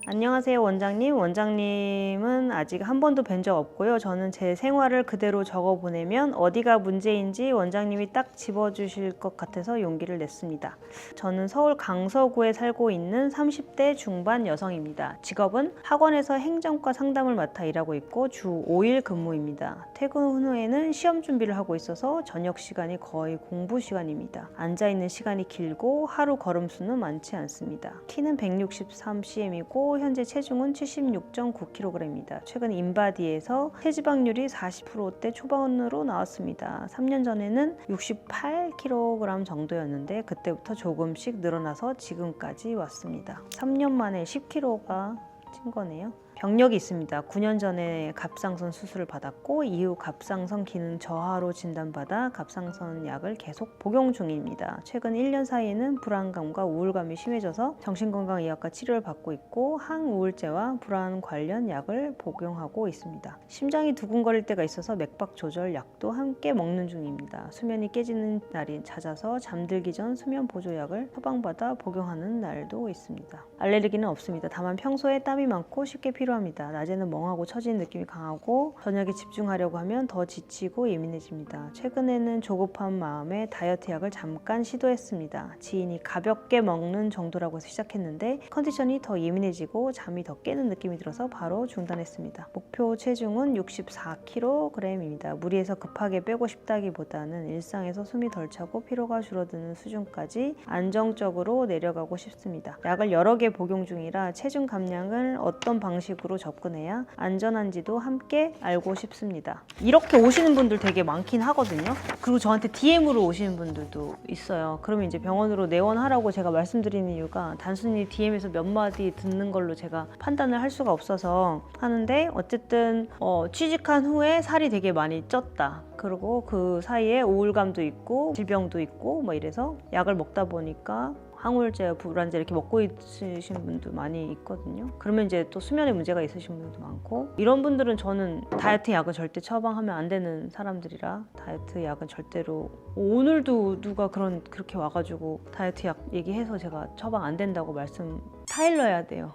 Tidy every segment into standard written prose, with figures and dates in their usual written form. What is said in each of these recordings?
안녕하세요, 원장님. 원장님은 아직 한 번도 뵌 적 없고요. 저는 제 생활을 그대로 적어 보내면 어디가 문제인지 원장님이 딱 집어주실 것 같아서 용기를 냈습니다. 저는 서울 강서구에 살고 있는 30대 중반 여성입니다. 직업은 학원에서 행정과 상담을 맡아 일하고 있고 주 5일 근무입니다. 퇴근 후에는 시험 준비를 하고 있어서 저녁 시간이 거의 공부 시간입니다. 앉아있는 시간이 길고 하루 걸음수는 많지 않습니다. 키는 163cm이고 현재 체중은 76.9kg입니다. 최근 인바디에서 체지방률이 40%대 초반으로 나왔습니다. 3년 전에는 68kg 정도였는데 그때부터 조금씩 늘어나서 지금까지 왔습니다. 3년 만에 10kg가 찐 거네요. 병력이 있습니다. 9년 전에 갑상선 수술을 받았고 이후 갑상선 기능 저하로 진단받아 갑상선 약을 계속 복용 중입니다. 최근 1년 사이에는 불안감과 우울감이 심해져서 정신건강의학과 치료를 받고 있고 항우울제와 불안 관련 약을 복용하고 있습니다. 심장이 두근거릴 때가 있어서 맥박 조절 약도 함께 먹는 중입니다. 수면이 깨지는 날이 잦아서 잠들기 전 수면 보조약을 처방받아 복용하는 날도 있습니다. 알레르기는 없습니다. 다만 평소에 땀이 많고 쉽게 필요합니다. 낮에는 멍하고 처지는 느낌이 강하고 저녁에 집중하려고 하면 더 지치고 예민해집니다. 최근에는 조급한 마음에 다이어트 약을 잠깐 시도했습니다. 지인이 가볍게 먹는 정도라고 해서 시작했는데 컨디션이 더 예민해지고 잠이 더 깨는 느낌이 들어서 바로 중단했습니다. 목표 체중은 64kg입니다. 무리해서 급하게 빼고 싶다기보다는 일상에서 숨이 덜 차고 피로가 줄어드는 수준까지 안정적으로 내려가고 싶습니다. 약을 여러 개 복용 중이라 체중 감량을 어떤 방식으로 접근해야 안전한지도 함께 알고 싶습니다. 이렇게 오시는 분들 되게 많긴 하거든요. 그리고 저한테 DM으로 오시는 분들도 있어요. 그러면 이제 병원으로 내원하라고 제가 말씀드리는 이유가 단순히 DM에서 몇 마디 듣는 걸로 제가 판단을 할 수가 없어서 하는데 어쨌든 취직한 후에 살이 되게 많이 쪘다. 그리고 그 사이에 우울감도 있고 질병도 있고 뭐 이래서 약을 먹다 보니까 항우울제, 불안제 이렇게 먹고 있으시는 분도 많이 있거든요. 그러면 이제 또 수면에 문제가 있으신 분들도 많고 이런 분들은 저는 다이어트 약은 절대 처방하면 안 되는 사람들이라 다이어트 약은 절대로 오늘도 누가 그렇게 와가지고 다이어트 약 얘기해서 제가 처방 안 된다고 말씀 타일러야 돼요.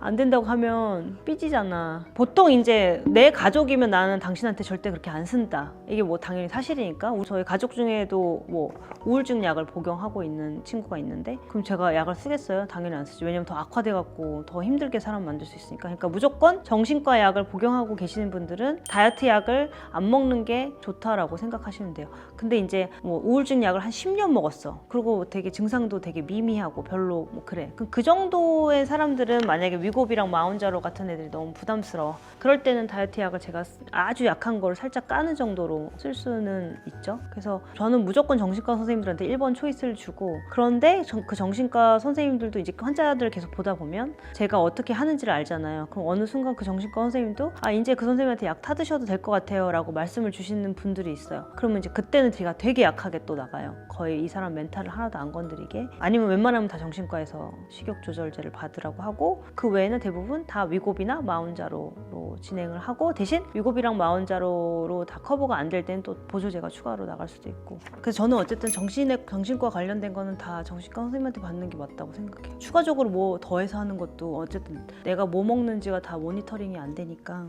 안 된다고 하면 삐지잖아. 보통 이제 내 가족이면 나는 당신한테 절대 그렇게 안 쓴다. 이게 뭐 당연히 사실이니까. 저희 가족 중에도 뭐 우울증 약을 복용하고 있는 친구가 있는데 그럼 제가 약을 쓰겠어요? 당연히 안 쓰죠. 왜냐면 더 악화돼갖고 더 힘들게 사람 만들 수 있으니까. 그러니까 무조건 정신과 약을 복용하고 계시는 분들은 다이어트 약을 안 먹는 게 좋다라고 생각하시면 돼요. 근데 이제 뭐 우울증 약을 한 10년 먹었어. 그리고 되게 증상도 되게 미미하고 별로 뭐 그래. 그 정도의 사람들은 만약에 위고비랑 마운자로 같은 애들이 너무 부담스러워. 그럴 때는 다이어트 약을 제가 아주 약한 걸 살짝 까는 정도로 쓸 수는 있죠. 그래서 저는 무조건 정신과 선생님들한테 1번 초이스를 주고 그런데 그 정신과 선생님들도 이제 환자들 계속 보다 보면 제가 어떻게 하는지를 알잖아요. 그럼 어느 순간 그 정신과 선생님도 이제 그 선생님한테 약 타드셔도 될 것 같아요 라고 말씀을 주시는 분들이 있어요. 그러면 이제 그때는 제가 되게 약하게 또 나가요. 거의 이 사람 멘탈을 하나도 안 건드리게. 아니면 웬만하면 다 정신과에서 식욕 조절제를 받으라고 하고 그 외에는 대부분 다 위고비나 마운자로로 진행을 하고 대신 위고비랑 마운자로로 다 커버가 안 될 때는 또 보조제가 추가로 나갈 수도 있고. 그래서 저는 어쨌든 정신과 관련된 거는 다 정신과 선생님한테 받는 게 맞다고 생각해요. 추가적으로 뭐 더해서 하는 것도 어쨌든 내가 뭐 먹는지가 다 모니터링이 안 되니까.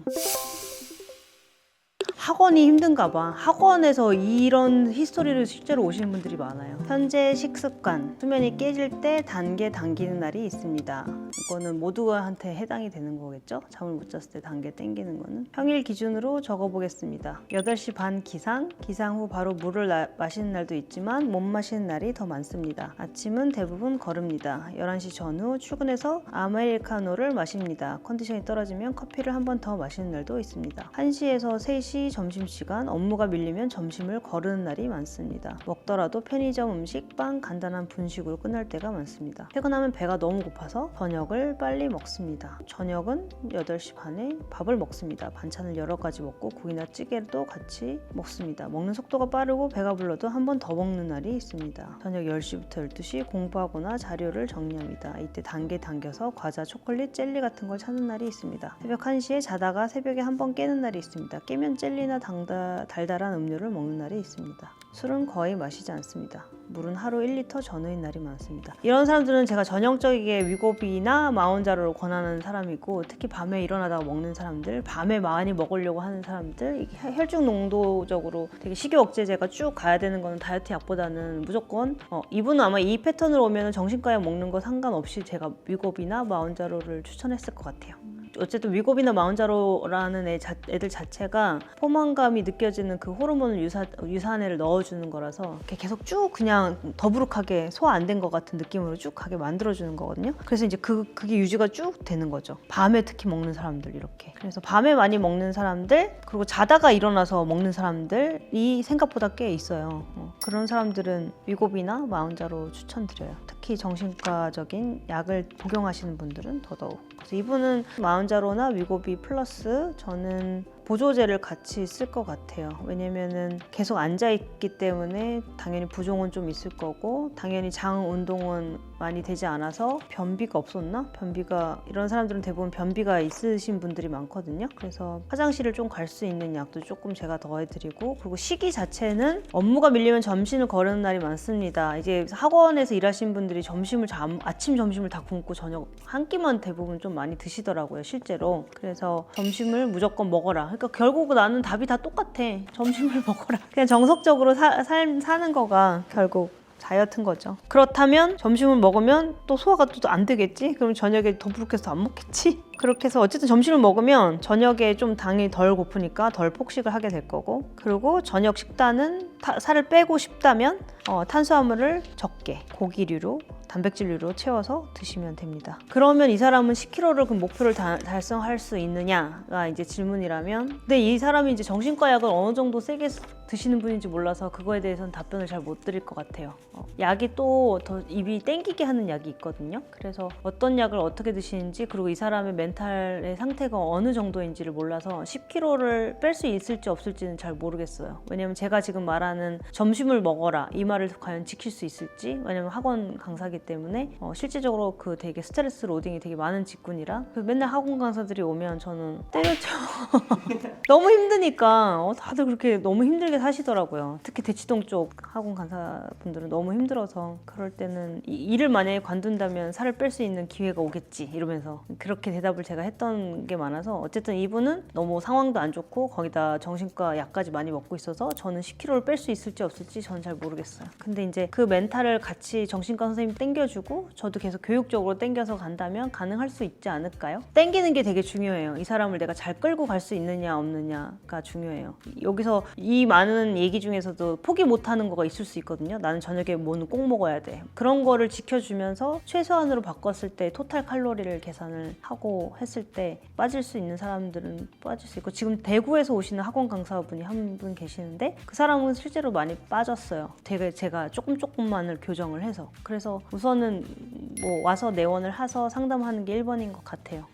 학원이 힘든가 봐. 학원에서 이런 히스토리를 실제로 오시는 분들이 많아요. 현재 식습관, 수면이 깨질 때 단계 당기는 날이 있습니다. 이거는 모두한테 해당이 되는 거겠죠? 잠을 못 잤을 때 단계 당기는 거는. 평일 기준으로 적어보겠습니다. 8시 반 기상 후 바로 물을 마시는 날도 있지만 못 마시는 날이 더 많습니다. 아침은 대부분 걸읍니다. 11시 전후 출근해서 아메리카노를 마십니다. 컨디션이 떨어지면 커피를 한 번 더 마시는 날도 있습니다. 1시에서 3시 점심시간 업무가 밀리면 점심을 거르는 날이 많습니다. 먹더라도 편의점 음식, 빵, 간단한 분식으로 끝날 때가 많습니다. 퇴근하면 배가 너무 고파서 저녁을 빨리 먹습니다. 저녁은 8시 반에 밥을 먹습니다. 반찬을 여러 가지 먹고 국이나 찌개도 같이 먹습니다. 먹는 속도가 빠르고 배가 불러도 한 번 더 먹는 날이 있습니다. 저녁 10시부터 12시 공부하거나 자료를 정리합니다. 이때 단계 당겨서 과자, 초콜릿, 젤리 같은 걸 찾는 날이 있습니다. 새벽 1시에 자다가 새벽에 한 번 깨는 날이 있습니다. 깨면 젤리는 술이나 달달한 음료를 먹는 날이 있습니다. 술은 거의 마시지 않습니다. 물은 하루 1리터 전후인 날이 많습니다. 이런 사람들은 제가 전형적이게 위고비나 마운자로를 권하는 사람이고, 특히 밤에 일어나다가 먹는 사람들, 밤에 많이 먹으려고 하는 사람들, 혈중 농도적으로 되게 식욕 억제제가 쭉 가야 되는 거는 다이어트 약보다는 무조건 이분은 아마 이 패턴으로 오면 정신과 약 먹는 거 상관없이 제가 위고비나 마운자로를 추천했을 것 같아요. 어쨌든 위고비나 마운자로라는 애들 자체가 포만감이 느껴지는 그 호르몬을 유사한 애를 넣어주는 거라서 계속 쭉 그냥 더부룩하게 소화 안 된 것 같은 느낌으로 쭉 가게 만들어주는 거거든요. 그래서 이제 그게 유지가 쭉 되는 거죠. 밤에 특히 먹는 사람들 이렇게. 그래서 밤에 많이 먹는 사람들, 그리고 자다가 일어나서 먹는 사람들이 생각보다 꽤 있어요. 그런 사람들은 위고비나 마운자로 추천드려요. 특히 정신과적인 약을 복용하시는 분들은 더더욱. 그래서 이분은 마운자로나 위고비 플러스 저는 보조제를 같이 쓸 것 같아요. 왜냐면은 계속 앉아있기 때문에 당연히 부종은 좀 있을 거고, 당연히 장 운동은 많이 되지 않아서 변비가 없었나? 이런 사람들은 대부분 변비가 있으신 분들이 많거든요. 그래서 화장실을 좀 갈 수 있는 약도 조금 제가 더해드리고, 그리고 시기 자체는 업무가 밀리면 점심을 거르는 날이 많습니다. 이제 학원에서 일하시는 분들이 아침 점심을 다 굶고 저녁 한 끼만 대부분 좀 많이 드시더라고요, 실제로. 그래서 점심을 무조건 먹어라. 그러니까 결국 나는 답이 다 똑같아. 점심을 먹어라. 그냥 정석적으로 사는 거가 결국 다이어트인 거죠. 그렇다면 점심을 먹으면 또 소화가 또 안 되겠지? 그럼 저녁에 더부룩해서 안 먹겠지? 그렇게 해서 어쨌든 점심을 먹으면 저녁에 좀 당이 덜 고프니까 덜 폭식을 하게 될 거고, 그리고 저녁 식단은 살을 빼고 싶다면 탄수화물을 적게 고기류로 단백질류로 채워서 드시면 됩니다. 그러면 이 사람은 10kg를 그 목표를 달성할 수 있느냐가 이제 질문이라면, 근데 이 사람이 이제 정신과 약을 어느 정도 세게 드시는 분인지 몰라서 그거에 대해서는 답변을 잘 못 드릴 것 같아요. 약이 또 더 입이 땡기게 하는 약이 있거든요. 그래서 어떤 약을 어떻게 드시는지, 그리고 이 사람의 멘탈의 상태가 어느 정도인지를 몰라서 10kg를 뺄 수 있을지 없을지는 잘 모르겠어요. 왜냐면 제가 지금 말하는 점심을 먹어라 이 말을 과연 지킬 수 있을지, 왜냐면 학원 강사기 때문에 실제적으로 그 되게 스트레스 로딩이 되게 많은 직군이라 맨날 학원 강사들이 오면 저는 때려쳐. 너무 힘드니까 다들 그렇게 너무 힘들게 사시더라고요. 특히 대치동 쪽 학원 강사분들은 너무 힘들어서, 그럴 때는 일을 만약에 관둔다면 살을 뺄 수 있는 기회가 오겠지 이러면서 그렇게 대답을 제가 했던 게 많아서, 어쨌든 이분은 너무 상황도 안 좋고 거기다 정신과 약까지 많이 먹고 있어서 저는 10kg를 뺄 수 있을지 없을지 저는 잘 모르겠어요. 근데 이제 그 멘탈을 같이 정신과 선생님이 땡겨주고 저도 계속 교육적으로 땡겨서 간다면 가능할 수 있지 않을까요? 땡기는 게 되게 중요해요. 이 사람을 내가 잘 끌고 갈 수 있느냐 없느냐가 중요해요. 여기서 이 많은 얘기 중에서도 포기 못하는 거가 있을 수 있거든요. 나는 저녁에 뭐는 꼭 먹어야 돼. 그런 거를 지켜주면서 최소한으로 바꿨을 때 토탈 칼로리를 계산을 하고 했을 때 빠질 수 있는 사람들은 빠질 수 있고, 지금 대구에서 오시는 학원 강사분이 한 분 계시는데 그 사람은 실제로 많이 빠졌어요. 되게 제가 조금만을 교정을 해서. 그래서 우선은 뭐 와서 내원을 해서 상담하는 게 1번인 것 같아요.